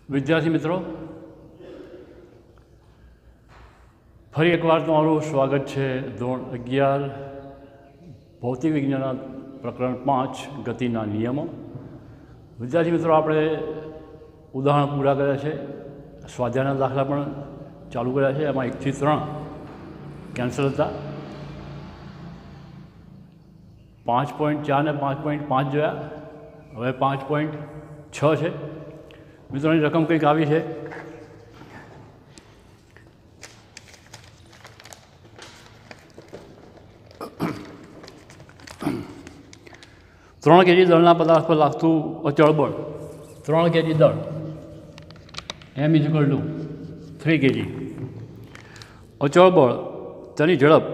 વિદ્યાર્થી મિત્રો, ફરી એકવાર તમારું સ્વાગત છે ધોરણ 11 ભૌતિક વિજ્ઞાન પ્રકરણ 5 ગતિના નિયમો. વિદ્યાર્થી મિત્રો, આપણે ઉદાહરણ પૂરા કર્યા છે, સ્વાધ્યાયના દાખલા પણ ચાલુ કર્યા છે. એમાં 1 થી 3 કેન્સલ હતા. 5.4 ને 5.5 જોયા, હવે 5.6 છે. મિત્રોની રકમ કંઈક આવી છે. ત્રણ કેજી દળના પદાર્થ પર લાગતું અચળ બળ, 3 કેજી દળ m = 3 કેજી. અચળ બળ તેની ઝડપ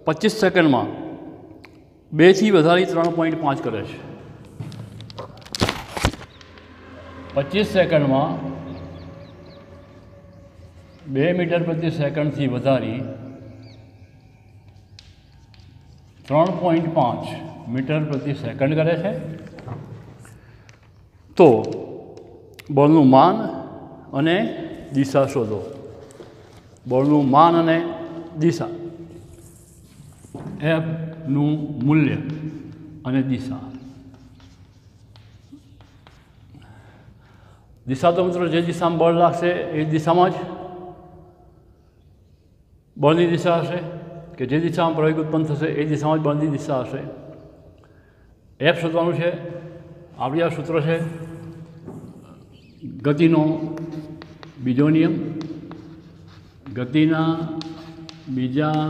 25 સેકન્ડમાં 2 થી વધારી 3.5 કરે છે. 25 સેકન્ડમાં 2 મીટર પ્રતિ સેકન્ડથી વધારી 3.5 મીટર પ્રતિ સેકન્ડ કરે છે. તો બળનું માન અને દિશા શોધો. બળનું માન અને દિશા, એફનું મૂલ્ય અને દિશા. દિશા તો મિત્રો જે દિશામાં બળ લાગશે એ દિશામાં જ બળની દિશા હશે, કે જે દિશામાં પ્રવેગ ઉત્પન્ન થશે એ દિશામાં જ બળની દિશા હશે. એફ શોધવાનું છે. આપણી આ સૂત્ર છે ગતિનો બીજો નિયમ. ગતિના બીજા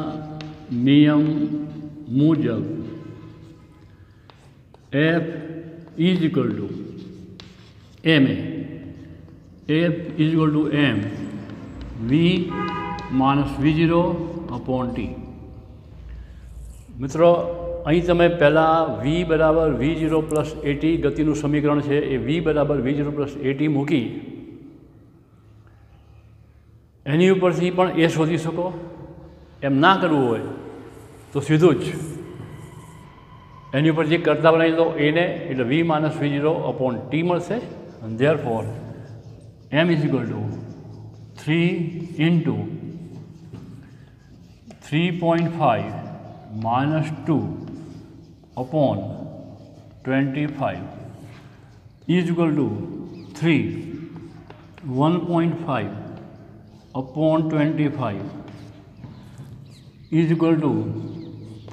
નિયમ મુજબ F = ma. F = m v - v0/t. મિત્રો, અહીં તમે પહેલાં v = v0 + at ગતિનું સમીકરણ છે એ v = v0 + at મૂકી એની ઉપરથી પણ એ શોધી શકો. એમ ના કરવું હોય તો સીધું જ એની ઉપર જે કરતા બનાવી દો એને, એટલે v - v0/t મળશે. અને therefore m = 3 × 3.5 - 2/25 is equal to 3 1.5/25 is equal to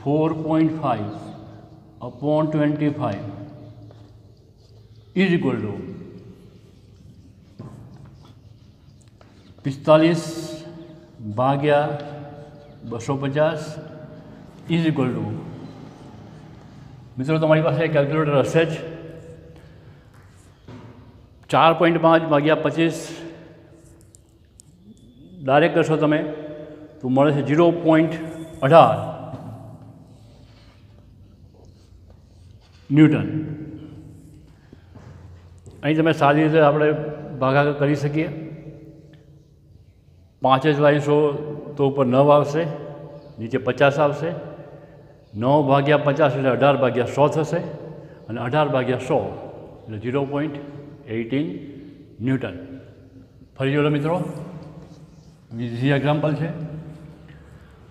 4.5/25 is equal to 45/250 is equal to. મિત્રો, તમારી પાસે કેલ્ક્યુલેટર હશે જ. 4.5 × 25 ડાયરેક્ટ કરશો તમે તો મળે છે 0.18 ન્યૂટન. અહીં તમે સારી રીતે આપણે ભાગાકાર કરી શકીએ. 5 જ લાવીશો તો ઉપર 9 આવશે, નીચે 50 આવશે. 9/50 એટલે 18/100 થશે, અને 18/100 એટલે 0.18 ન્યૂટન. ફરી જોડો મિત્રો, બીજી એક્ઝામ્પલ છે.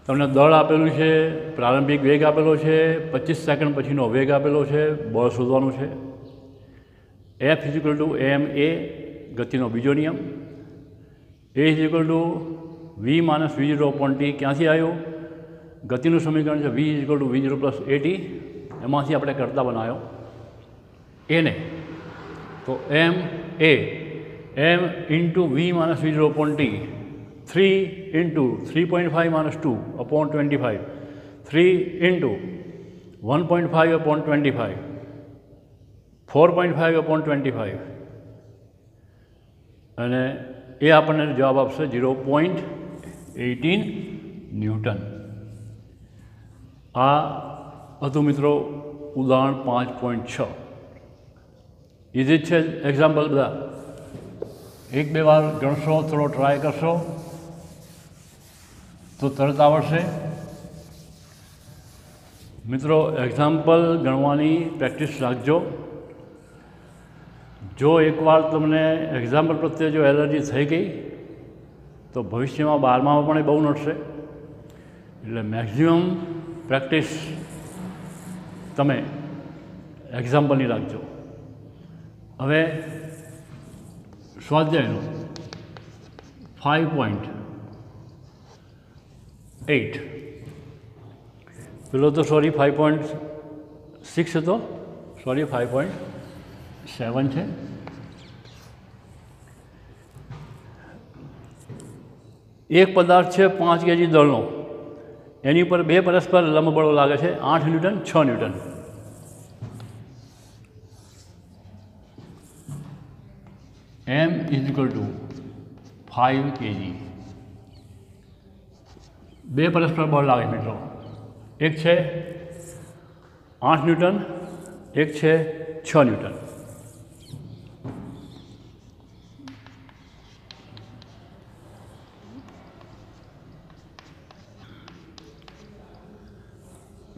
તમને દળ આપેલું છે, પ્રારંભિક વેગ આપેલો છે, 25 સેકન્ડ પછીનો વેગ આપેલો છે, બળ શોધવાનું છે. F = ma ગતિનો બીજો નિયમ. A = v - v0/t ક્યાંથી આવ્યું? ગતિનું સમીકરણ છે v = v0 + at. એમાંથી આપણે કરતા બનાવ્યો એને. તો m × v - v0/t 3 × 3.5 - 2/25 3 × 1.5/25 4.5/25 અને એ આપણને જવાબ આપશે 0.18 ન્યૂટન. આ હતું મિત્રો ઉદાહરણ 5.6. ઇઝી જ છે એક્ઝામ્પલ બધા. 1-2 વાર ગણશો, થોડો ટ્રાય કરશો તો તરત આવડશે. મિત્રો, એક્ઝામ્પલ ગણવાની પ્રેક્ટિસ રાખજો. જો એકવાર તમને એક્ઝામ્પલ પ્રત્યે જો એલર્જી થઈ ગઈ તો ભવિષ્યમાં 12મામાં પણ એ બહુ નડશે. એટલે મેક્ઝિમમ પ્રેક્ટિસ તમે એક્ઝામ્પલની રાખજો. હવે સ્વાધ્યાયનો 5.8 પેલો તો સોરી 5.6 હતો, સોરી 5.7 છે. એક પદાર્થ છે 5 kg દળનો, એની પર 2 પરસ્પર લંબબળો લાગે છે 8 newton 6 newton. M is equal to 5 kg. 2 પરસ્પર બળ લાગે મિત્રો, એક છે 8 ન્યૂટન, એક છે 6 ન્યૂટન.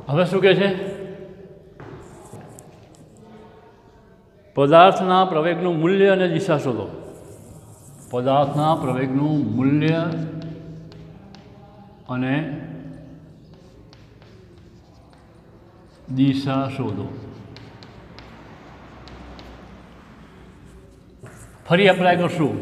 હવે શું કહે છે? પદાર્થના પ્રવેગનું મૂલ્ય અને દિશા શોધો. પદાર્થના પ્રવેગનું મૂલ્ય અને દિશા શોધો. ફરી એપ્લાય કરશું.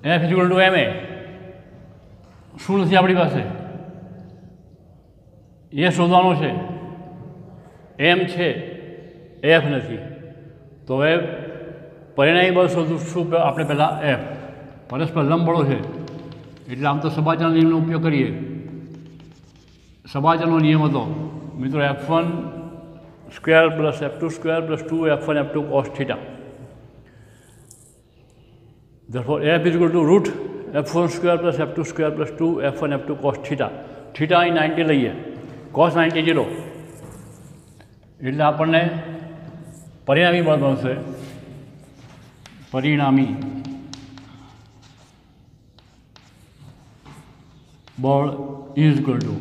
F is equal to ma. શું નથી આપણી પાસે? એ શોધવાનું છે. એમ છે, એફ નથી. તો હવે પરિણામી બળ શોધશું આપણે પહેલાં એફ. પરસ્પર લંબબળો છે એટલે આમ તો સબાચરના નિયમનો ઉપયોગ કરીએ. સબાચરનો નિયમ હતો મિત્રો F1 square plus F2 square plus 2F1 F2 cos theta. Therefore, F is equal to root F1 square plus F2 square plus 2 F1 F2 cos theta. Theta અહીં 90 લઈએ, cos 90 0. એટલે આપણને પરિણામી બળ મળશે. પરિણામી બળ is equal to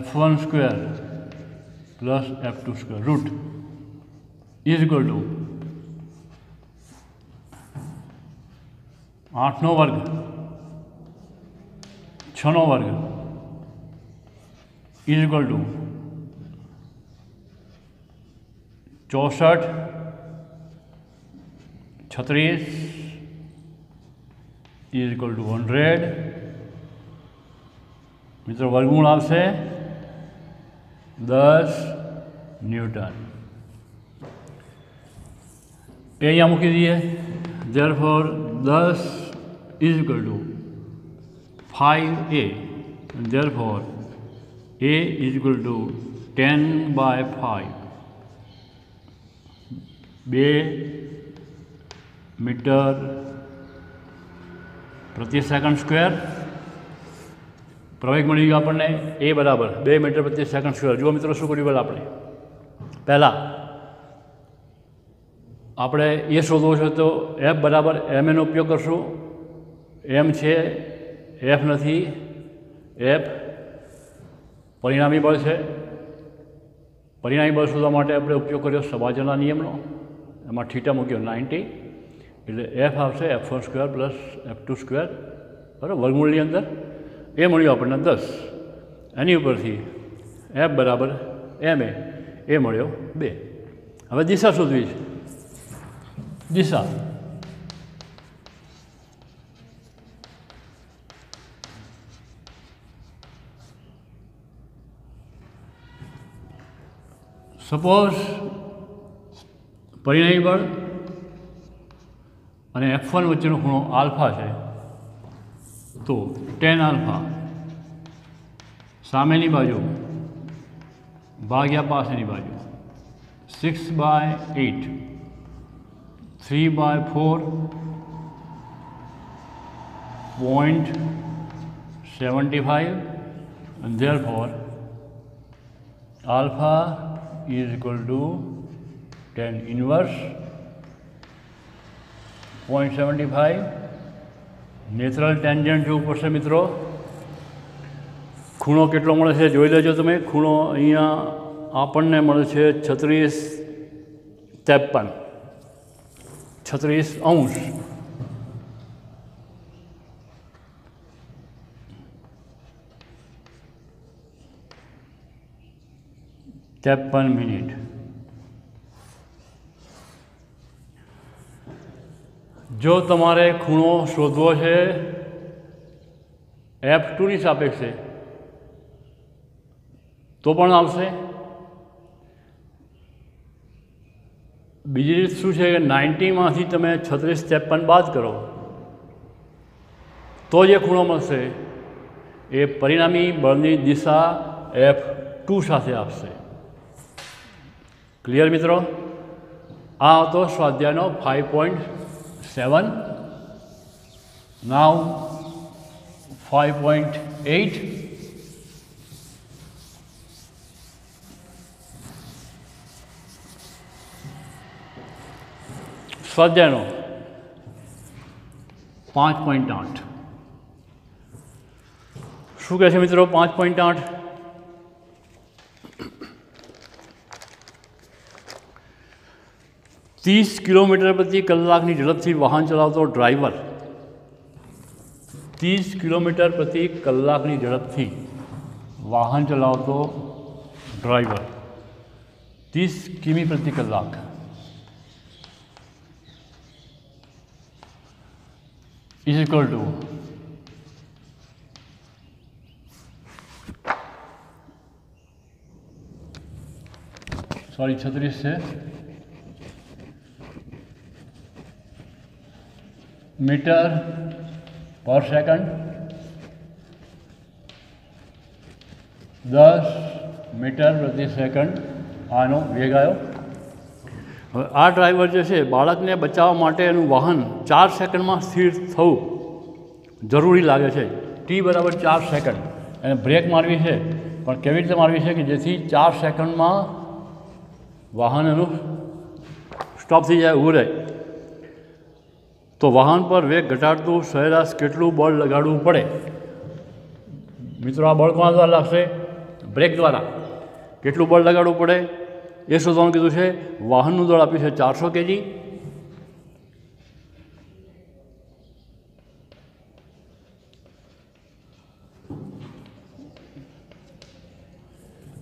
F1 square plus F2 square root is equal to 8નો વર્ગ 6નો વર્ગ is equal to 64 36 is equal to 100. મિત્રો વર્ગમૂળ આવશે 10 ન્યૂટન. એ અહીંયા મૂકી દઈએ. Therefore 10 is equal to 5a, and therefore a is equal to 10 by 5. 2 metre પ્રતિ second square. પ્રવેગ મળી ગયો આપણને એ બરાબર 2 મીટર પ્રતિ સેકન્ડ સ્ક્વેર. જુઓ મિત્રો શું કર્યું પહેલાં આપણે આપણે એ શોધવો છે તો એફ બરાબર એમએનો ઉપયોગ કરશું. એમ છે, એફ નથી, એફ પરિણામી બળ છે. પરિણામી બળ શોધવા માટે આપણે ઉપયોગ કર્યો સબાચરના નિયમનો. એમાં થીટા મૂક્યો 90 એટલે એફ આવશે F1 square plus F2 square બરાબર વર્ગમૂળની અંદર. એ મળ્યું આપણને 10. એની ઉપરથી એફ બરાબર MA એ મળ્યો 2. હવે દિશા શોધવી છે. દિશા સપોઝ પરિણામી બળ અને F1 વચ્ચેનો ખૂણો આલ્ફા છે તો tan આલ્ફા સામેની બાજુ ભાગ્યા પાસેની બાજુ 6/8 3/4.75 and therefore alpha is equal to tan inverse 0.75 natural tangent જોવું પડશે મિત્રો. ખૂણો કેટલો મળે છે જોઈ લેજો તમે. ખૂણો અહીંયા આપણને મળે છે 36°. 53 મિનિટ. જો તમારે ખૂણો શોધવો છે F2ની સાપેક્ષે તો પણ આવશે. બીજી રીત શું છે કે 90માંથી તમે 36-53 બાદ કરો તો જે ખૂણો મળશે એ પરિણામી બળની દિશા F2 સાથે આપશે. ક્લિયર મિત્રો? આ હતો સ્વાધ્યાયનો 5.7. નાવ 5.8. સ્વાધ્યાયનો 5.8 શું કહે છે મિત્રો? 5.8 30 કિલોમીટર પ્રતિ કલાકની ઝડપથી વાહન ચલાવતો ડ્રાઈવર 30 કિલોમીટર પ્રતિ કલાકની ઝડપથી વાહન ચલાવતો ડ્રાઈવર 30 કિમી પ્રતિ કલાક is equal to सॉरी 36 से मीटर पर सेकंड 10 मीटर प्रति सेकंड આનો વેગ આવ્યો. હવે આ ડ્રાઈવર જે છે બાળકને બચાવવા માટે એનું વાહન 4 સેકન્ડમાં સ્થિર થવું જરૂરી લાગે છે. ટી બરાબર 4 સેકન્ડ. એને બ્રેક મારવી છે પણ કેવી રીતે મારવી છે કે જેથી 4 સેકન્ડમાં વાહન એનું સ્ટોપ થઈ જાય, ઊભું રહે. તો વાહન પર વેગ ઘટાડતું સરેરાશ કેટલું બળ લગાડવું પડે? મિત્રો આ બળ કોના દ્વારા લાગશે? બ્રેક દ્વારા. કેટલું બળ લગાડવું પડે એ શોધવાનું કીધું છે. વાહનનું દળ આપ્યું છે 400 kg.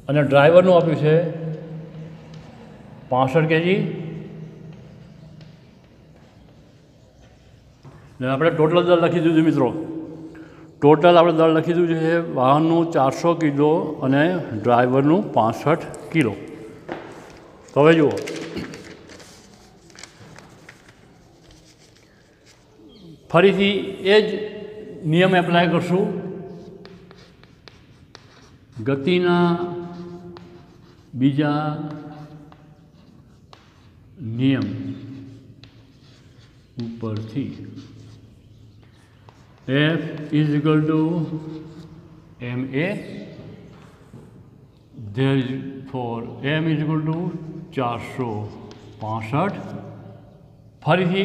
અને ડ્રાઈવરનું આપ્યું છે 65 kg. ને આપણે ટોટલ દળ લખી દીધું મિત્રો. ટોટલ આપણે દળ લખી દીધું છે વાહનનું 400 કિલો અને ડ્રાઈવરનું 65 કિલો. તો હવે જુઓ, ફરીથી એ જ નિયમ એપ્લાય કરશું. ગતિના બીજા નિયમ ઉપરથી F is equal to ma, therefore m is equal to 465. ફરીથી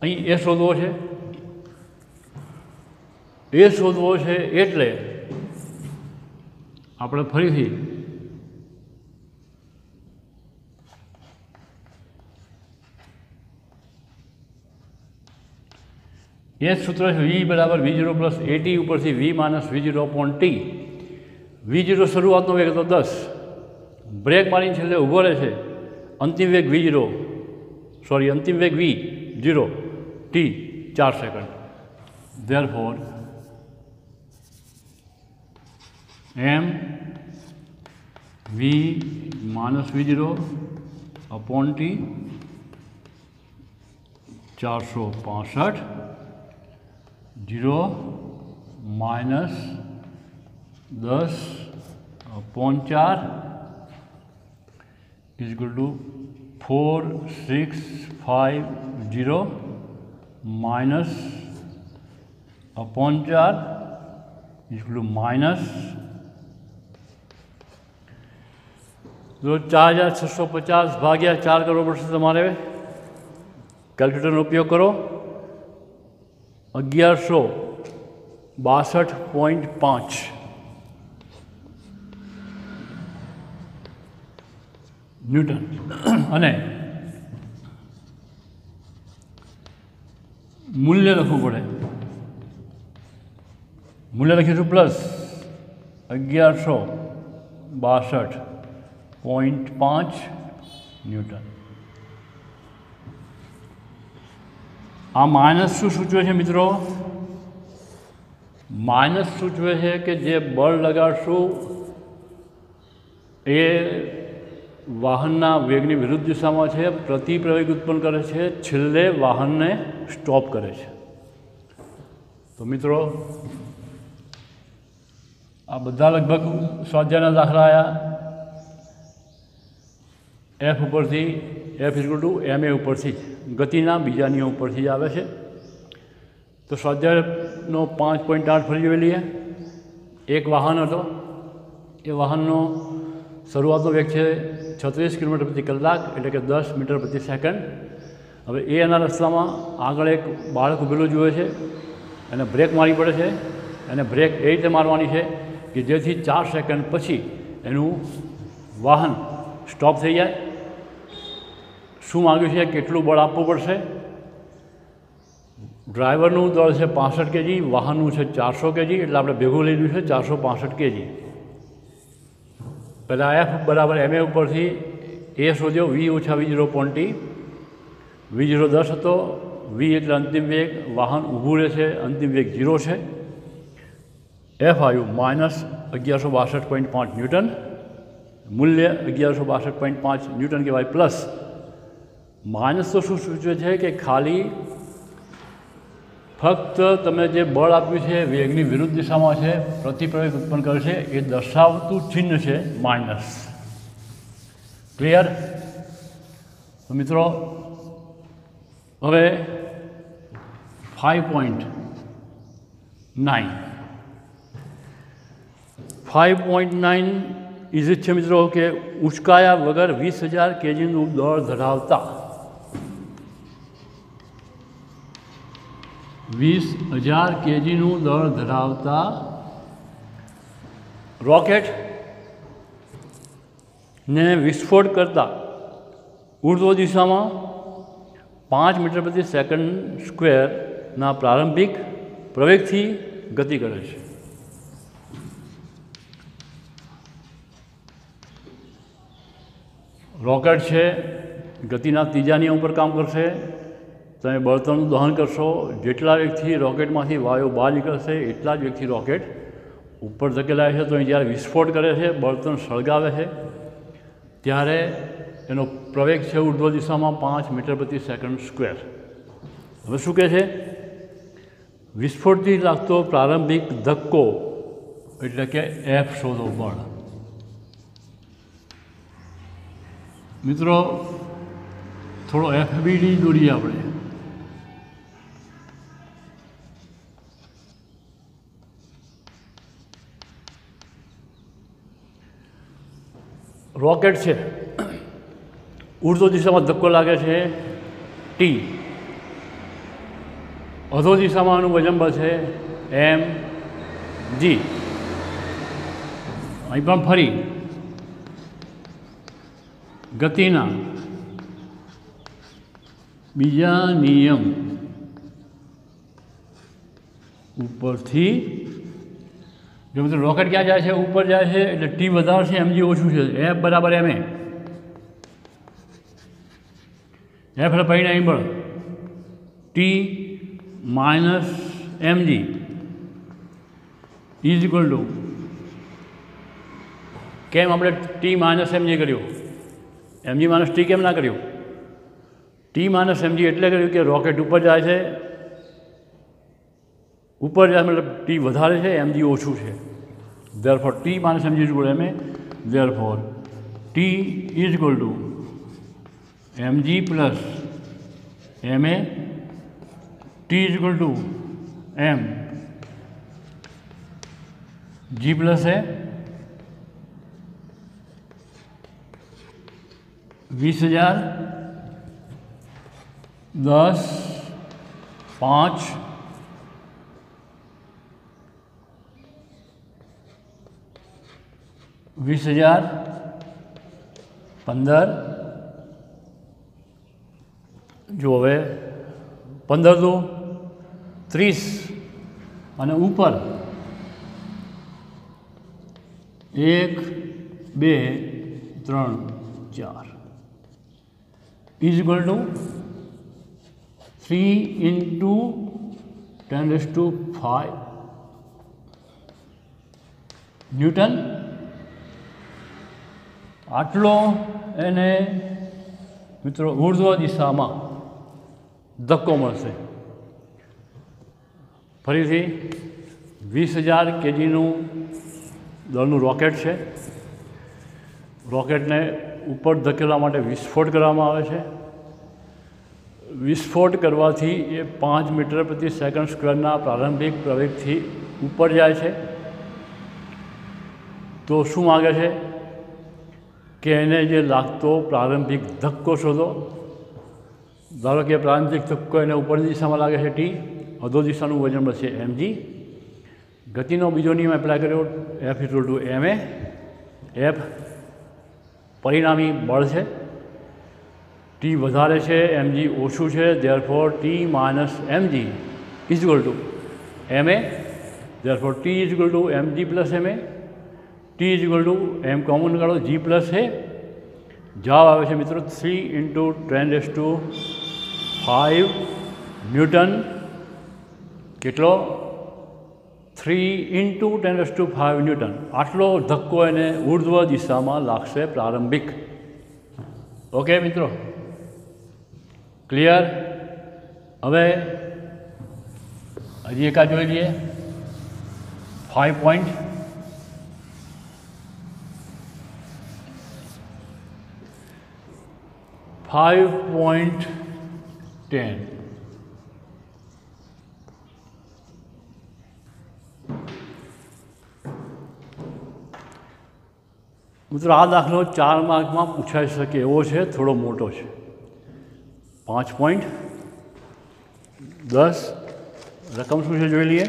અહીં એ શોધવો છે. એ શોધવો છે એટલે આપણે ફરીથી એ સૂત્ર છે v બરાબર v0 પ્લસ at ઉપરથી v minus v0 upon t. v0 શરૂઆતનો વેગ હતો 10, બ્રેક મારીને છેલ્લે ઊભો રહે છે. અંતિમ વેગ અંતિમ વેગ v0 t 4 second. Therefore m v minus v0 upon t 465 0 minus 10 upon 4 is equal to 4650 minus upon 4 is equal to minus तो 4650 भाग्या 4 करવો પડશે તમારે। કેલ્ક્યુલેટરનો ઉપયોગ કરો। 1162.5 ન્યૂટન અને મૂલ્ય લખવું પડે। મૂલ્ય લખીશું પ્લસ 1162.5 ન્યૂટન। આ માઇનસ શું સૂચવે છે મિત્રો? માઇનસ સૂચવે છે કે જે બળ લગાડશું એ વાહનના વેગની વિરુદ્ધ દિશામાં છે, પ્રતિપ્રવેગ ઉત્પન્ન કરે છે, છેલ્લે વાહનને સ્ટોપ કરે છે। તો મિત્રો આ બધા લગભગ સ્વાધ્યાયના દાખલા આવ્યા। એફ ઉપરથી F = ma ઉપરથી ગતિના બીજા નિયમ ઉપરથી જ આવે છે। તો સ્વાધ્યાયનો 5.8 ફરી જોઈ લઈએ। એક વાહન હતો, એ વાહનનો શરૂઆતનો વેગ છે 36 કિલોમીટર પ્રતિ કલાક, એટલે કે 10 મીટર પ્રતિ સેકન્ડ। હવે એના રસ્તામાં આગળ એક બાળક ઊભેલું જુએ છે, એને બ્રેક મારવી પડે છે। એને બ્રેક એ રીતે મારવાની છે કે જેથી 4 સેકન્ડ પછી એનું વાહન સ્ટોપ થઈ જાય। શું માગ્યું છે? કેટલું બળ આપવું પડશે? ડ્રાઈવરનું દળ છે 65 kg, વાહનનું છે 400 kg, એટલે આપણે ભેગું લઈ લીધું છે 465 kg। પહેલાં F બરાબર ma ઉપરથી એ શોધ્યો, v - v0.t। v0 10 હતો, v એટલે અંતિમ વેગ, વાહન ઊભું રહે છે, અંતિમ વેગ 0 છે। F આવ્યું -1162.5 ન્યૂટન। મૂલ્ય 1162.5 ન્યૂટન કહેવાય। પ્લસ માઇનસ તો શું સૂચવે છે કે ખાલી ફક્ત તમે જે બળ આપ્યું છે વેગની વિરુદ્ધ દિશામાં છે, પ્રતિપ્રવેગ ઉત્પન્ન કરે છે, એ દર્શાવતું ચિહ્ન છે માઇનસ। ક્લિયર? તો મિત્રો હવે 5.9 ઇઝ છે મિત્રો કે ઉંચકાયા વગર 20,000 kgનું દળ ધરાવતા 20,000 kgનું દળ ધરાવતા રોકેટને વિસ્ફોટ કરતા ઉર્ધ્વ દિશામાં 5 મીટર પ્રતિ સેકન્ડ સ્ક્વેરના પ્રારંભિક પ્રવેગથી ગતિ કરે છે। રોકેટ છે ગતિના ત્રીજા નિયમ ઉપર કામ કરશે। તમે બળતણનું દહન કરશો, જેટલા વેગથી રોકેટમાંથી વાયુ બહાર નીકળશે એટલા જ વેગથી રોકેટ ઉપર ધકેલાય છે। તો અહીં જ્યારે વિસ્ફોટ કરે છે, બળતણ સળગાવે છે, ત્યારે એનો પ્રવેગ છે ઉર્ધ્વ દિશામાં 5 મીટર પ્રતિ સેકન્ડ સ્ક્વેર। હવે શું કહે છે? વિસ્ફોટથી લાગતો પ્રારંભિક ધક્કો એટલે કે F શોધો બળ। મિત્રો થોડો FBD દોરીએ આપણે। રોકેટ છે, ઉર્ધ્વ દિશામાં ધક્કો લાગે છે T, અધો દિશામાં આનું વજન બળ છે mg। અહીં પણ ફરી ગતિના બીજા નિયમ ઉપરથી જો મિત્રો રોકેટ ક્યાં જાય છે? ઉપર જાય છે, એટલે ટી વધારે છે, mg ઓછું છે। F બરાબર ma। F એટલે પરિણામી બળ T minus mg is equal to, કેમ આપણે T માઇનસ mg કર્યું? mg માઇનસ T કેમ ના કર્યું? T માઇનસ mg એટલે કર્યું કે રોકેટ ઉપર જાય છે, ઉપર જાય મતલબ T વધારે છે, mg ઓછું છે। therefore T minus mg is equal to ma। therefore T is equal to mg plus ma। T is equal to m g plus a। 20,000, 10, 5, 20,000, 15, जो હવે 15 દો 30 અને ઉપર 1, 2, 3, 4 is equal to 3 into 10⁵ newton. આટલો એને મિત્રો ઉર્ધ્વ દિશામાં ધક્કો મળશે. ફરીથી 20,000 kgનું દળનું રોકેટ છે. રોકેટને ઉપર ધકેલવા માટે વિસ્ફોટ કરવામાં આવે છે. વિસ્ફોટ કરવાથી એ 5 મીટર પ્રતિ સેકન્ડ સ્ક્વેરના પ્રારંભિક પ્રવેગથી ઉપર જાય છે. તો શું માગે છે કે એને જે લાગતો પ્રારંભિક ધક્કો શોધો. ધારો કે પ્રારંભિક ધક્કો એને ઉપરની દિશામાં લાગે છે ટી, અધો દિશાનું વજન બનશે mg. ગતિનો બીજો નિયમ એપ્લાય કર્યો, F=ma. F પરિણામી બળ છે, ટી વધારે છે mg ઓછું છે, therefore T minus mg is equal to ma. Therefore T is equal to mg plus ma. T is equal to m common કાઢો g પ્લસ a. જવાબ આવે છે મિત્રો 3 into 10⁵ ન્યૂટન. કેટલો? 3 into 10⁵ ન્યૂટન. આટલો ધક્કો એને ઉર્ધ્વ દિશામાં લાગશે પ્રારંભિક. ઓકે મિત્રો, ક્લિયર? હવે હજી એકા જોઈ લઈએ. 5.10 મિત્રો આ દાખલો 4 માર્કમાં પૂછાઈ શકે એવો છે, થોડો મોટો છે. 5.10 રકમ શું છે જોઈ લઈએ.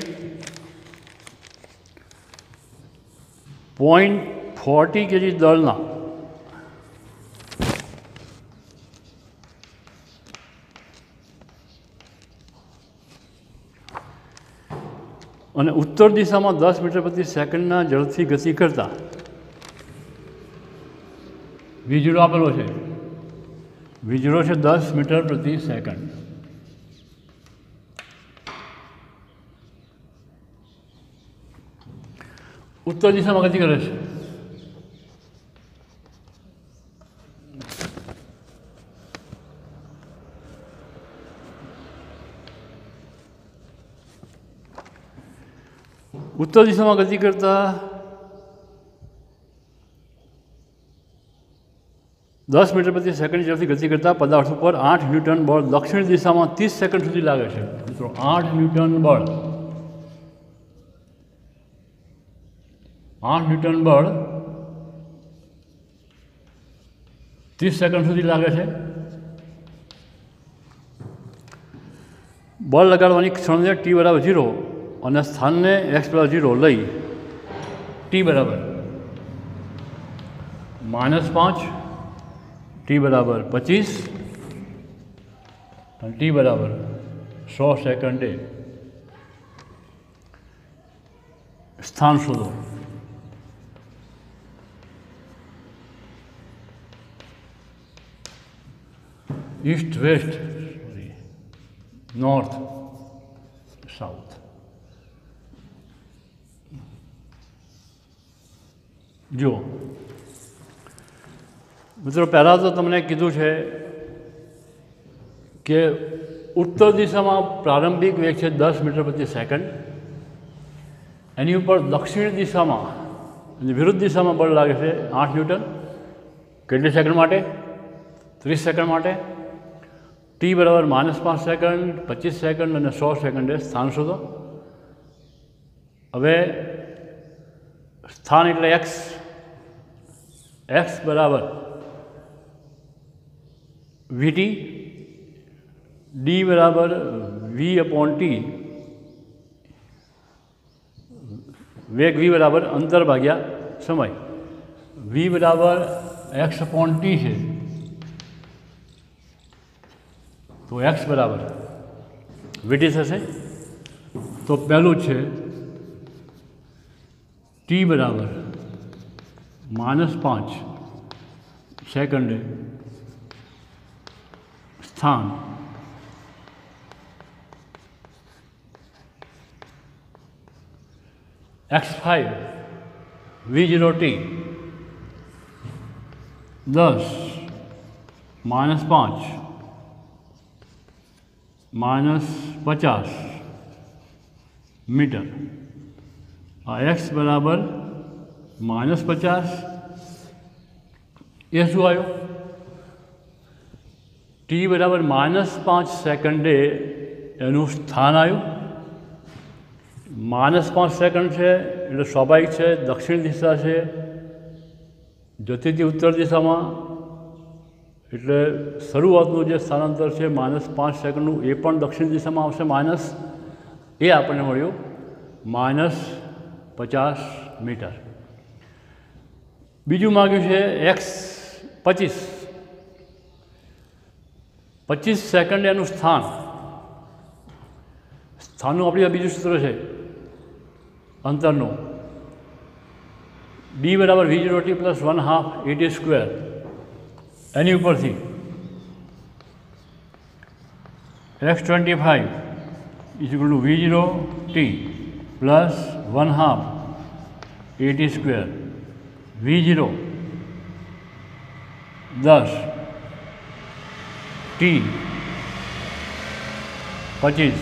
0.40 kg દળના અને ઉત્તર દિશામાં 10 મીટર પ્રતિ સેકન્ડના ઝડપથી ગતિ કરતા વીજળો આપેલો છે. વીજળો છે 10 મીટર પ્રતિ સેકન્ડ. ઉત્તર દિશામાં ગતિ કરે છે. ઉત્તર દિશામાં ગતિ કરતા 10 મીટર પ્રતિ સેકન્ડ ઝડપથી ગતિ કરતા પદાર્થ ઉપર 8 ન્યૂટન બળ દક્ષિણ દિશામાં 30 સેકન્ડ સુધી લાગે છે. મિત્રો 8 ન્યૂટન બળ 30 સેકન્ડ સુધી લાગે છે. બળ લગાડવાની ક્ષણે t = 0 અને સ્થાનને x + 0 લઈ t = -5, t = 25 અને t = 100 સેકન્ડે સ્થાન શોધો. East west, north south. જુઓ મિત્રો, પહેલાં તો તમને કીધું છે કે ઉત્તર દિશામાં પ્રારંભિક વેગ છે 10 મીટર પ્રતિ સેકન્ડ. એની ઉપર દક્ષિણ દિશામાં અને વિરુદ્ધ દિશામાં બળ લાગે છે 8 ન્યૂટન. કેટલી સેકન્ડ માટે? 30 સેકન્ડ માટે. t = -5 સેકન્ડ, 25 સેકન્ડ અને 100 સેકન્ડે સ્થાન શોધો. હવે સ્થાન એટલે x. x = V T, D બરાબર વી અપોન ટી, વેગ વી બરાબર અંતર ભાગ્યા સમય. વી બરાબર એક્સ અપોન ટી છે, તો એક્સ બરાબર વીટી થશે. તો પહેલું છે ટી બરાબર -5 સેકન્ડે સ્થાન x5 v0t 10 -5 -50 મીટર. આ એક્સ બરાબર -50, એ શું આવ્યું? ટી બરાબર -5 સેકન્ડે એનું સ્થાન આવ્યું. -5 સેકન્ડ છે એટલે સ્વાભાવિક છે દક્ષિણ દિશા છે, જતી હતી ઉત્તર દિશામાં, એટલે શરૂઆતનું જે સ્થાનાંતર છે -5 સેકન્ડનું એ પણ દક્ષિણ દિશામાં આવશે. માઇનસ એ આપણને મળ્યું -50 મીટર. બીજું માગ્યું છે એક્સ 25 સેકન્ડ એનું સ્થાનનું આપણી આ બીજું સૂત્ર છે અંતરનું. ડી બરાબર v0t + 1/2 at², એની ઉપરથી x25 = v0t + 1/2 at², v0 10 t 25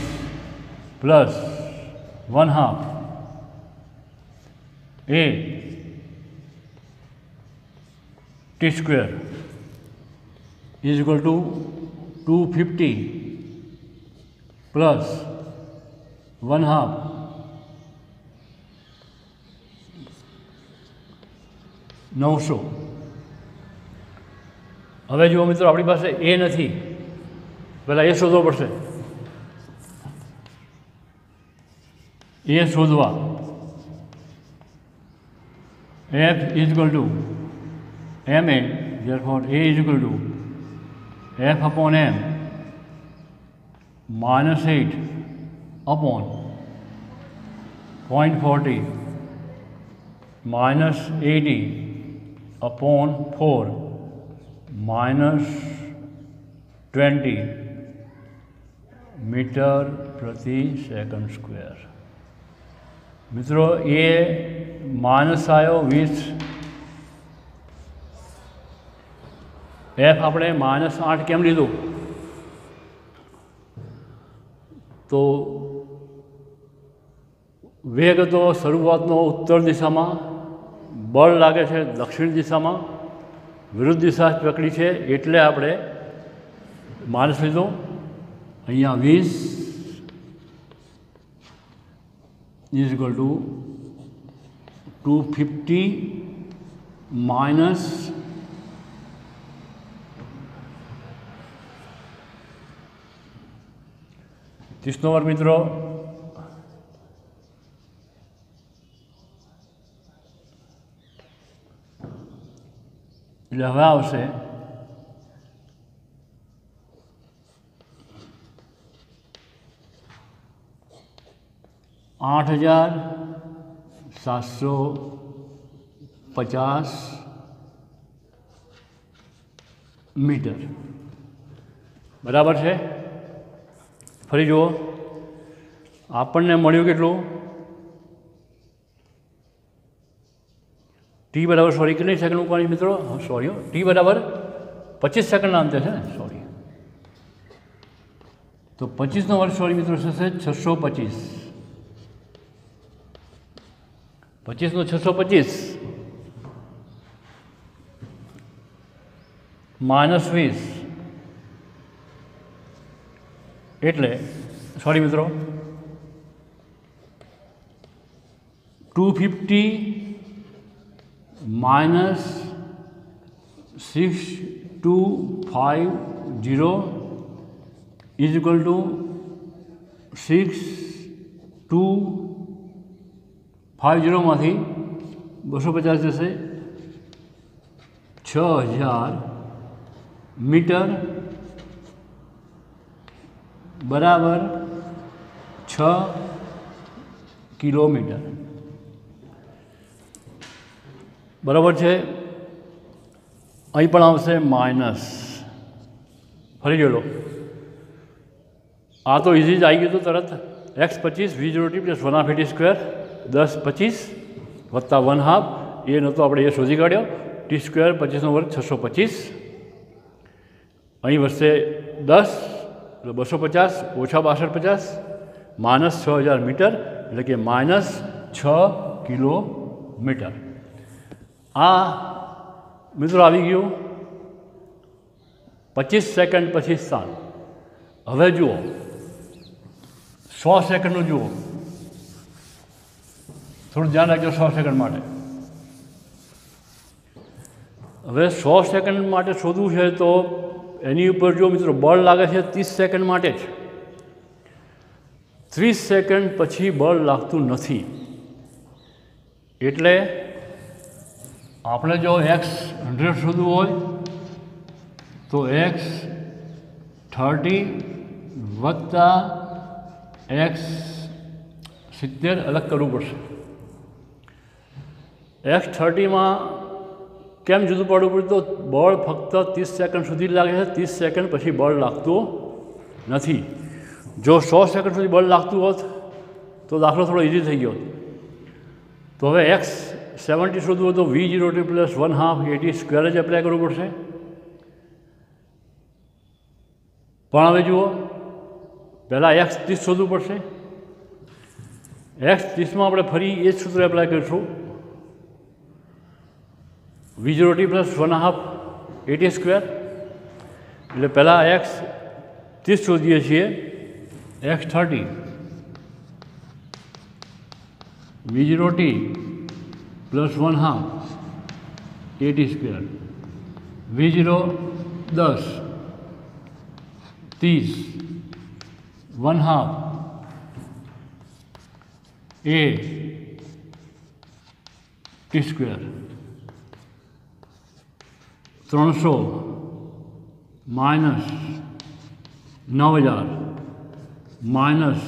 + 1/2 a t² is equal to 250 plus 1/2 900. હવે જુઓ મિત્રો, આપણી પાસે એ નથી, પહેલાં એ શોધવો પડશે. એ શોધવા f is equal to ma, therefore a is equal to f upon m -8 upon 0.40 -80 upon 4 -20 metre પ્રતિ સેકન્ડ સ્ક્વેર. મિત્રો એ માઇનસ આવ્યો 20, એફ આપણે -8 કેમ લીધું? તો વેગ હતો શરૂઆતનો ઉત્તર દિશામાં, બળ લાગે છે દક્ષિણ દિશામાં, વિરુદ્ધ દિશા પકડી છે એટલે આપણે માઇનસ લીધું. અહીંયા 20 is equal to 250 minus 30 નો વર્ગ. મિત્રો એટલે હવે આવશે 8750 મીટર. બરાબર છે? ફરી જુઓ, આપણને મળ્યું કેટલું? ટી બરાબર કેટલી સેકન્ડ મૂકવાની મિત્રો? સોરી, ટી બરાબર 25 સેકન્ડના અંતે છે ને, સોરી. તો 25 નો વર્ગ મિત્રો થશે 625. 25 નો 625 -20 એટલે સોરી મિત્રો 250 -6250 0 ઇઝ ઇક્વલ ટુ 6250માંથી 250 જશે 6000 મીટર બરાબર 6 કિલોમીટર બરાબર છે। અહીં પણ આવશે માઇનસ, ફરી જોઈ લો, આ તો ઇઝી જ આવી ગયું હતું તરત। x25 v0t પ્લસ 1/2t² 10/25 વત્તા 1/2 એ નહોતો, આપણે એ શોધી કાઢ્યો, t² 25નો વર્ગ 625, અહીં વધશે 10 એટલે 250 ઓછા 6250 માઇનસ 6000 મીટર એટલે કે માઇનસ 6 કિલોમીટર। આ મિત્રો આવી ગયું 25 સેકન્ડ પછી સ્થાન। હવે જુઓ 100 સેકન્ડનું જુઓ, થોડું ધ્યાન રાખજો 100 સેકન્ડ માટે। હવે 100 સેકન્ડ માટે શોધવું છે તો એની ઉપર જો મિત્રો બળ લાગે છે 30 સેકન્ડ માટે જ, 30 સેકન્ડ પછી બળ લાગતું નથી। એટલે આપણે જો x100 શોધવું હોય તો x30 વત્તા x70 અલગ કરવું પડશે। x30માં કેમ જુદું પડવું પડ્યું? તો બળ ફક્ત 30 સેકન્ડ સુધી લાગે છે, 30 સેકન્ડ પછી બળ લાગતું નથી। જો 100 સેકન્ડ સુધી બળ લાગતું હોત તો દાખલો થોડો ઇઝી થઈ ગયો। તો હવે x70 શોધવું હોય તો v0t પ્લસ 1/2at² જ એપ્લાય કરવું પડશે। પણ હવે જુઓ, પહેલાં x30 શોધવું પડશે। x30માં આપણે ફરી એ જ સૂત્ર એપ્લાય કરીશું, v0t પ્લસ 1/2at²। એટલે પહેલાં x30 શોધીએ છીએ, x30 v0t plus 1/2at², v0 10, 30, 1/2 at² 300 minus 9000 minus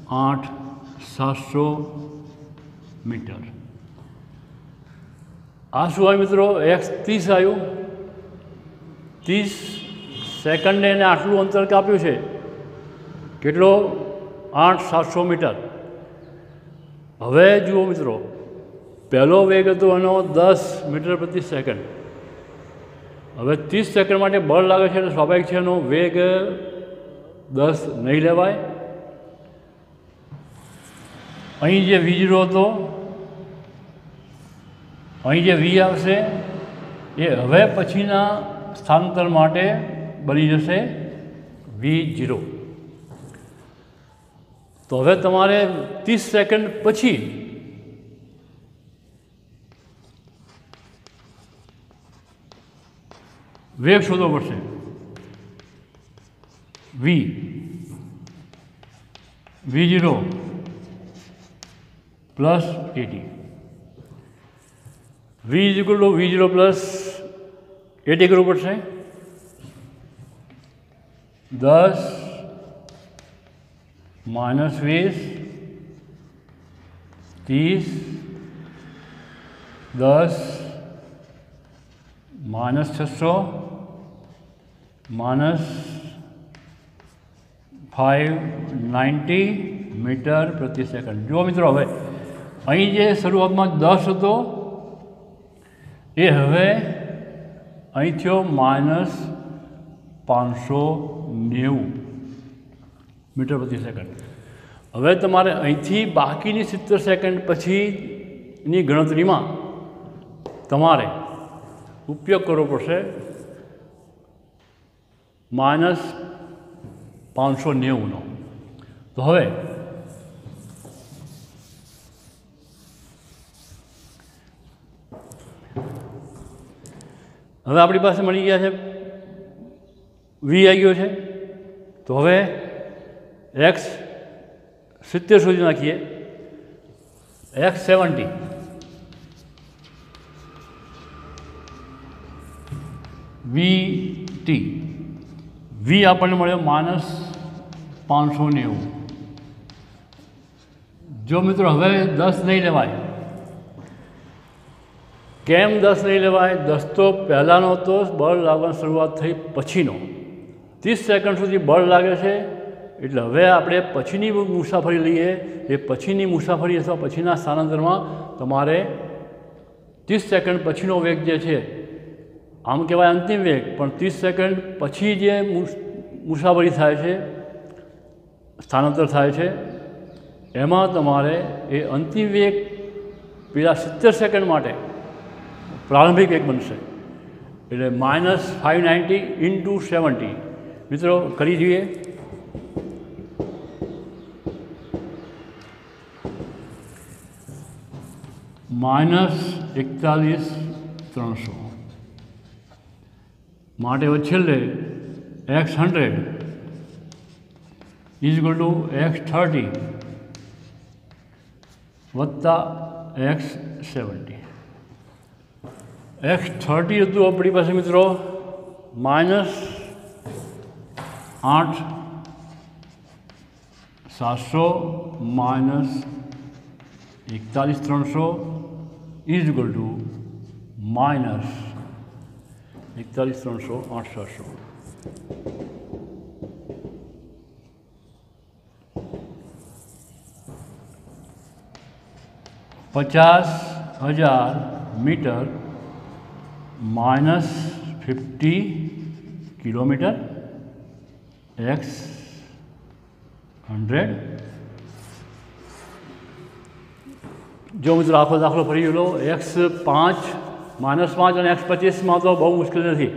8700 metre. આ શું આવ્યું મિત્રો? x30 આવ્યું। 30 સેકન્ડે એને આટલું અંતર કાપ્યું છે, કેટલો? 8700 મીટર। હવે જુઓ મિત્રો, પહેલો વેગ હતો એનો 10 મીટર પ્રતિ સેકન્ડ। હવે 30 સેકન્ડ માટે બળ લાગે છે એટલે સ્વાભાવિક છે એનો વેગ 10 નહીં લેવાય। અહીં જે v0 હતો, અહીં જે v આવશે એ હવે પછીના સ્થાનાંતર માટે બની જશે v0। તો હવે તમારે 30 સેકન્ડ પછી વેગ શોધવો પડશે, v0 plus 80, v is equal to v0 plus 80 કરવું પડશે। 10 માઇનસ 20, 30, 10 માઇનસ 600 માઇનસ 590 મીટર પ્રતિ સેકન્ડ। જુઓ મિત્રો, હવે અહીં જે શરૂઆતમાં 10 હતો એ હવે અહીં થયો માઇનસ 590 મીટર પ્રતિ સેકન્ડ। હવે તમારે અહીંથી બાકીની 70 સેકન્ડ પછીની ગણતરીમાં તમારે ઉપયોગ કરવો પડશે માઇનસ 590નો। તો હવે આપણી પાસે મળી ગયા છે વી આવી ગયો છે. તો હવે એક્સ 70 સુધી નાખીએ. X 70 V T. વી આપણને મળ્યો -590. જો મિત્રો હવે 10 નહીં લેવાય. કેમ 10 નહીં લેવાય? 10 તો પહેલાંનો હતો, બળ લાગવાની શરૂઆત થઈ પછીનો. 30 સેકન્ડ સુધી બળ લાગે છે, એટલે હવે આપણે પછીની મુસાફરી લઈએ. એ પછીની મુસાફરી અથવા પછીના સ્થાનાંતરમાં તમારે 30 સેકન્ડ પછીનો વેગ જે છે, આમ કહેવાય અંતિમ વેગ, પણ 30 સેકન્ડ પછી જે મુસાફરી થાય છે, સ્થાનાંતર થાય છે, એમાં તમારે એ અંતિમ વેગ પેલા 70 સેકન્ડ માટે પ્રારંભિક વેગ બનશે. એટલે -590 × 70. મિત્રો કરી જોઈએ. -41,300 માટે છેલ્લે x100 = x30 વત્તા x70. x30 હતું આપણી પાસે મિત્રો -8,700 -41,300 = -41,300 8,700. ₹50,000 મીટર -50 કિલોમીટર x100. જો મિત્રો આખો દાખલો ફરી ગયેલો. x5 -5 અને x25માં તો બહુ મુશ્કેલ નથી,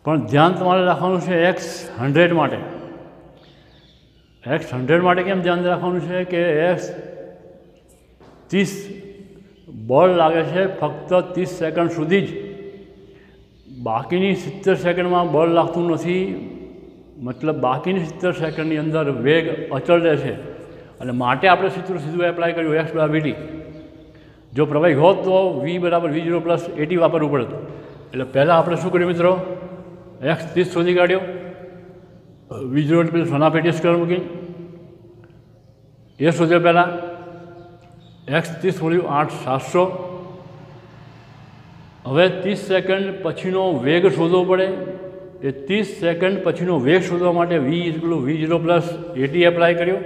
પણ ધ્યાન તમારે રાખવાનું છે x100 માટે. x100 માટે કેમ ધ્યાન રાખવાનું છે કે x30 બળ લાગે છે ફક્ત 30 સેકન્ડ સુધી જ. બાકીની 70 સેકન્ડમાં બળ લાગતું નથી. મતલબ બાકીની 70 સેકન્ડની અંદર વેગ અચળ રહે છે, અને માટે આપણે સીધું એપ્લાય કર્યું x = vt. જો પ્રવાહી હોત તો v = v0 + at વાપરવું પડે. એટલે પહેલાં આપણે શું કર્યું મિત્રો? x30 શોધી કાઢ્યો. v0 + 1/8 સ્ક્વેર મૂકીને એ શોધ્યો. પહેલાં x30 મળ્યું 8,700. હવે 30 સેકન્ડ પછીનો વેગ શોધવો પડે. એ 30 સેકન્ડ પછીનો વેગ શોધવા માટે v = v0 + at એપ્લાય કર્યો.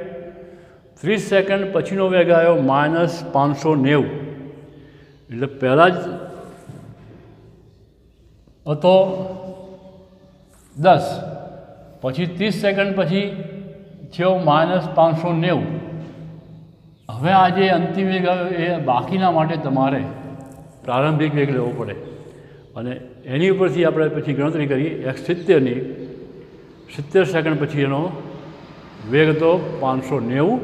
30 સેકન્ડ પછીનો વેગ આવ્યો -590. એટલે પહેલાં જ હતો 10, પછી 30 સેકન્ડ પછી થયો -590. હવે આ જે અંતિમ વેગ આવ્યો એ બાકીના માટે તમારે પ્રારંભિક વેગ લેવો પડે, અને એની ઉપરથી આપણે પછી ગણતરી કરી x70ની. 70 સેકન્ડ પછી એનો વેગ હતો 590.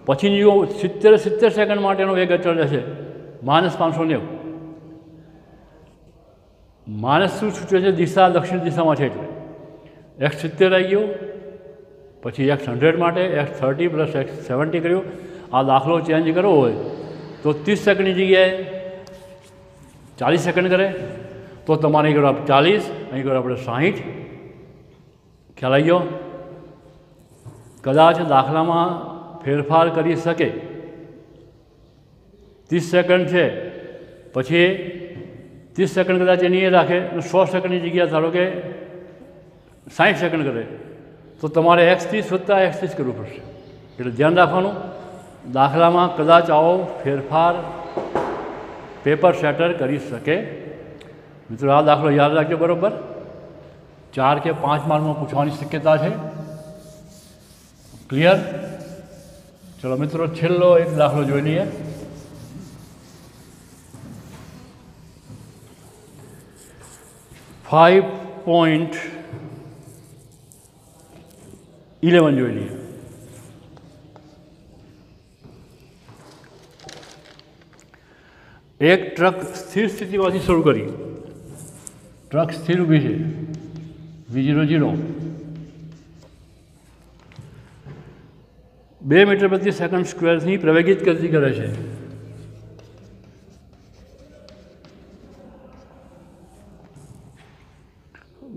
પછીની જો 70 સેકન્ડ માટેનો વેગ અચળ રહેશે -590. માણસ શું સૂચવે છે? દિશા દક્ષિણ દિશામાં છે, એટલે x70 આવી ગયો. પછી x100 માટે x30 + x70 કર્યું. આ દાખલો ચેન્જ કરવો હોય તો 30 સેકન્ડની જગ્યાએ 40 સેકન્ડ કરે તો તમારે અહીં કરો 40, અહીં કરો આપણે 60. ખ્યાલ આવી ગયો? કદાચ દાખલામાં ફેરફાર કરી શકે. 30 સેકન્ડ છે, પછી 30 સેકન્ડ કદાચ એની એ રાખે અને 100 સેકન્ડની જગ્યાએ ધારો કે 60 સેકન્ડ કરે તો તમારે x30 વત્તા x30 કરવું પડશે. એટલે ધ્યાન રાખવાનું, દાખલામાં કદાચ આવો ફેરફાર પેપર સેટર કરી શકે. મિત્રો આ દાખલો યાદ રાખજો બરાબર. 4 કે 5 માર્કમાં પૂછવાની શક્યતા છે. ક્લિયર? ચલો મિત્રો છેલ્લો એક દાખલો જોઈ લઈએ. .11 જોઈ લઈએ. એક ટ્રક સ્થિર સ્થિતિમાંથી શરૂ કરી. ટ્રક સ્થિર ઊભી છે, V00 2 મીટર પ્રતિ સેકન્ડ સ્ક્વેરથી પ્રવેગિત ગતિ કરે છે.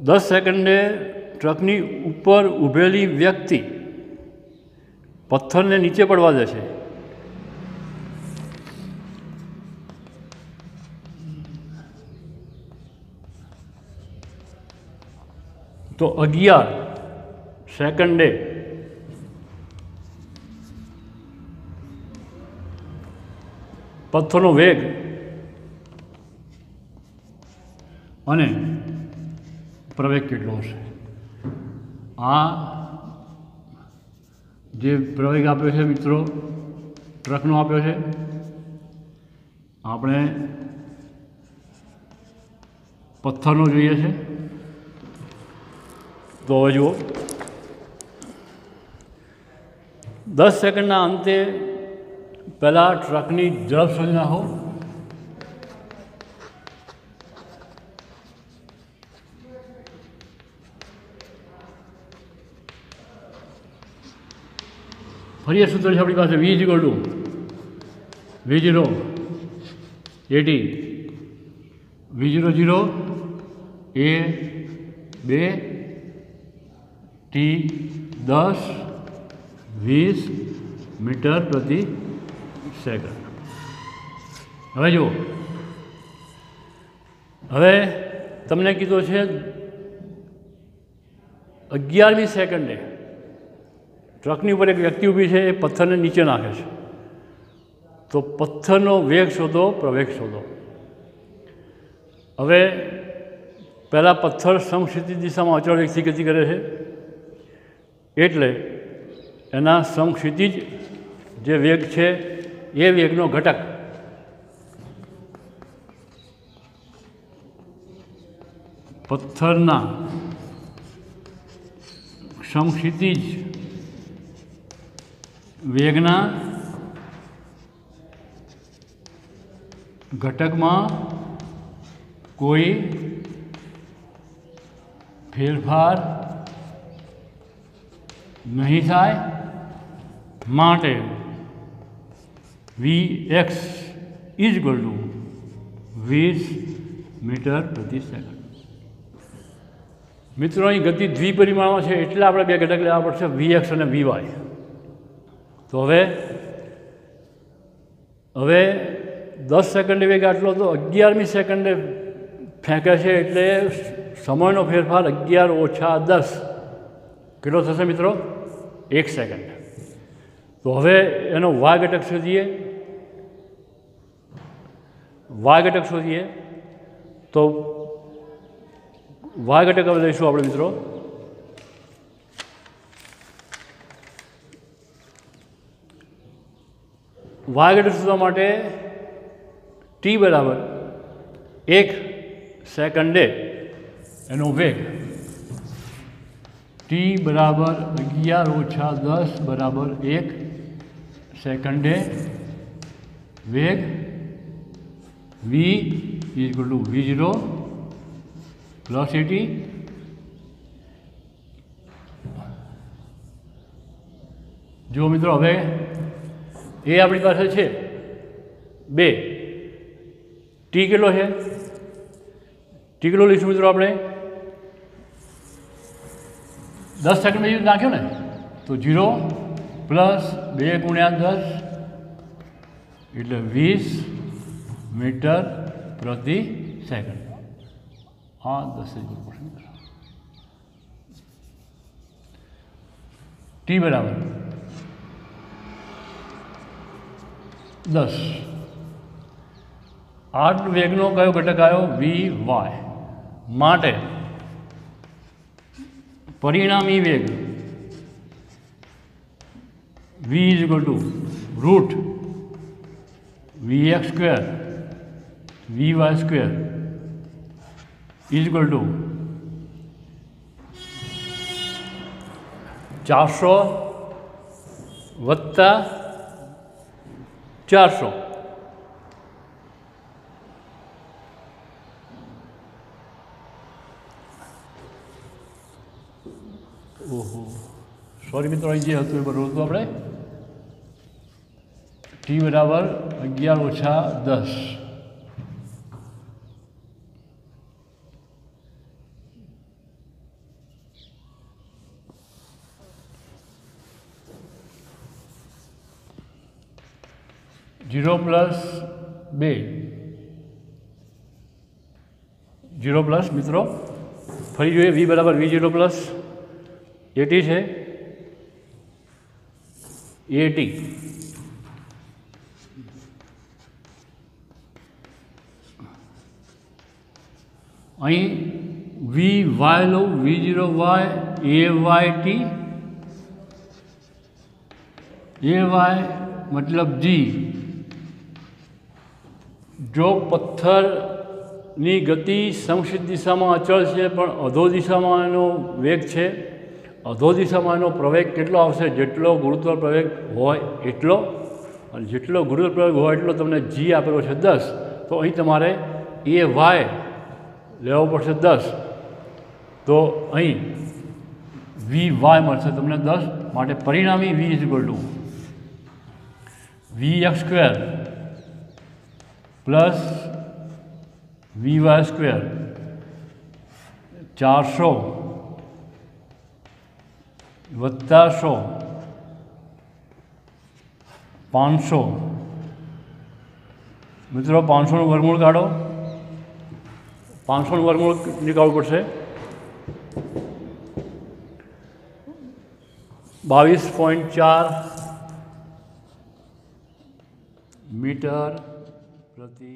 દસ સેકન્ડે ટ્રકની ઉપર ઊભેલી વ્યક્તિ પથ્થરને નીચે પડવા દે છે. તો 11 સેકન્ડે પથ્થરનો વેગ અને પ્રવેગ કેટલો હશે? આ જે પ્રવેગ આપ્યો છે મિત્રો, ટ્રકનો આપ્યો છે. આપણે પથ્થરનો જોઈએ છે. તો હવે જુઓ, 10 સેકન્ડના અંતે પહેલાં ટ્રકની ઝડપ શોધી નાખો. ફરી સૂત્ર છે આપણી પાસે V = V0 80 V00 A 2 T 10 20 metre પ્રતિ સેકન્ડ. હવે જુઓ, હવે તમને કીધું છે 11મી સેકન્ડે ટ્રકની ઉપર એક વ્યક્તિ ઊભી છે, એ પથ્થરને નીચે નાખે છે. તો પથ્થરનો વેગ શોધો, પ્રવેગ શોધો. હવે પહેલાં પથ્થર સમક્ષિતિજ દિશામાં અચળ વેગથી ગતિ કરે છે, એટલે એના સમક્ષિતિજ જે વેગ છે એ વેગનો ઘટક પથ્થરના સમક્ષિતિજ વેગના ઘટકમાં કોઈ ફેરફાર નહીં થાય માટે Vx = 20 મીટર પ્રતિ સેકન્ડ. મિત્રો, અહીં ગતિ દ્વિપરિમાણમાં છે એટલે આપણે બે ઘટક લેવા પડશે, Vx અને Vy. તો હવે 10 સેકન્ડે વેગ આટલો, તો 11મી સેકન્ડે ફેંકે છે એટલે સમયનો ફેરફાર 11 - 10 કેટલો થશે મિત્રો? 1 સેકન્ડ. તો હવે એનો y ઘટક શોધીએ. તો y ઘટક હવે લઈશું આપણે મિત્રો. y ઘટક શોધવા માટે t = 1 સેકન્ડે એનો વેગ, t = 11 - 10 = 1 સેકન્ડે વેગ, V = V0 + 80. જો મિત્રો, હવે એ આપણી પાસે છે 2, t કેટલો છે? t કેટલો લઈશું મિત્રો આપણે? 10 સેકન્ડ મેં નાખ્યો ને, તો 0 + 2 × 10 એટલે 20 મીટર પ્રતિ સેકન્ડ. હા, 10 જ કરવું પડશે. t = 10. આ વેગનો કયો ઘટક આવ્યો? Vy. માટે પરિણામી વેગ V = √Vx² Vy² = 400 + 400. સોરી મિત્રો, અહીં જે હતું એ બરોબર હતું આપણે ટી બરાબર 11 ઓછા 10. जीरो प्लस 2 जीरो प्लस मित्रों फरी जो वी बराबर V0 प्लस 80 है 80 अँ वी वाय लो V0 वाय AYT AY मतलब G जो पत्थरनी गति समशीत दिशा में अचल है पण अधो दिशा में एनो वेग है, अधो दिशा में एनो प्रवेग केटलो आवशे जेटलो गुरुत्व प्रवेग होय एटलो, अने जेटलो गुरुत्व प्रवेग होय एटलो तमने जी आपेलो छे 10, तो अहीं तमारे ए वाय लेवो पड़शे 10, तो अहीं वी वाय मळशे तमने 10, माटे परिणामी V is equal to VX² plus VY² 400 वत्ता 100 500 मित्रों 500 वर्गमूल काढो, 500 वर्गमूल निकालवू पड़शे 22.4 मीटर प्रति